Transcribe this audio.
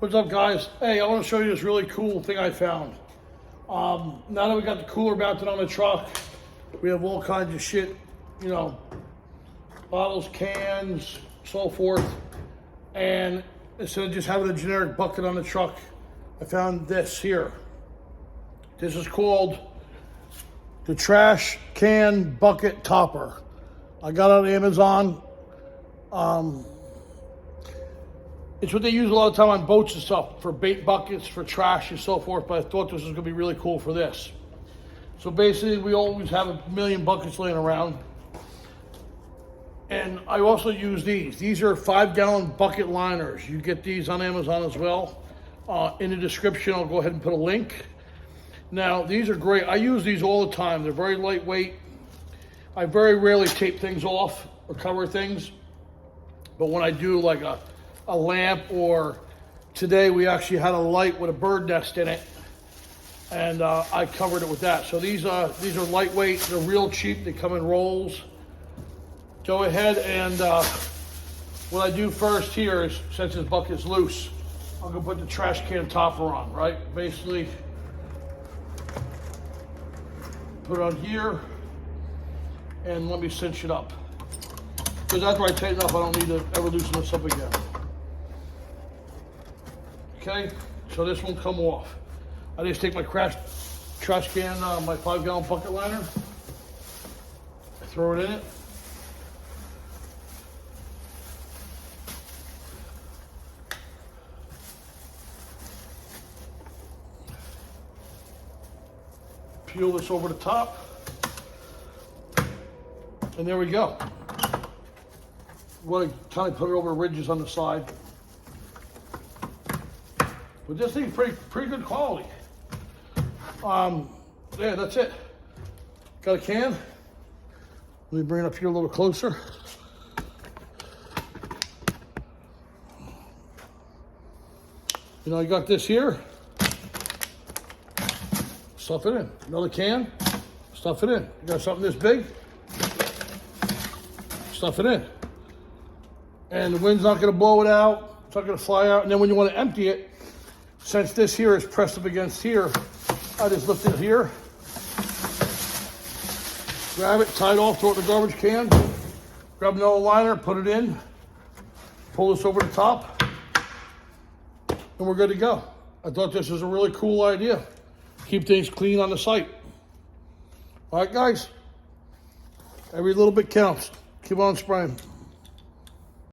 What's up, guys? Hey, I want to show you this really cool thing I found. Now that we got the cooler mounted on the truck, we have all kinds of shit, you know, bottles, cans, so forth. And instead of just having a generic bucket on the truck, I found this here. This is called the Thrasher Can Topper. I got it on Amazon. It's what they use a lot of time on boats and stuff for bait buckets, for trash and so forth, but I thought this was gonna be really cool for this. So basically, we always have a million buckets laying around. And I also use these. These are 5-gallon bucket liners. You get these on Amazon as well. In the description, I'll go ahead and put a link. Now, these are great. I use these all the time. They're very lightweight. I very rarely tape things off or cover things. But when I do like a lamp, or today we actually had a light with a bird nest in it, and I covered it with that. So these are lightweight. They're real cheap. They come in rolls. Go ahead and what I do first here is, since this bucket's loose, I'm gonna put the trash can topper on, right? Basically, put it on here, and let me cinch it up. Because after I tighten it up, I don't need to ever loosen this up again. Okay, so this won't come off. I just take my trash can, my 5-gallon bucket liner, I throw it in it. Peel this over the top, and there we go. Want to kind of put it over ridges on the side. But this thing's pretty good quality. Yeah, that's it. Got a can. Let me bring it up here a little closer. You know, I got this here. Stuff it in. Another can. Stuff it in. You got something this big. Stuff it in. And the wind's not going to blow it out. It's not going to fly out. And then when you want to empty it, since this here is pressed up against here, I just lift it here, grab it, tie it off, throw it in the garbage can, grab another liner, put it in, pull this over the top, and we're good to go. I thought this was a really cool idea. Keep things clean on the site. All right, guys, every little bit counts. Keep on spraying.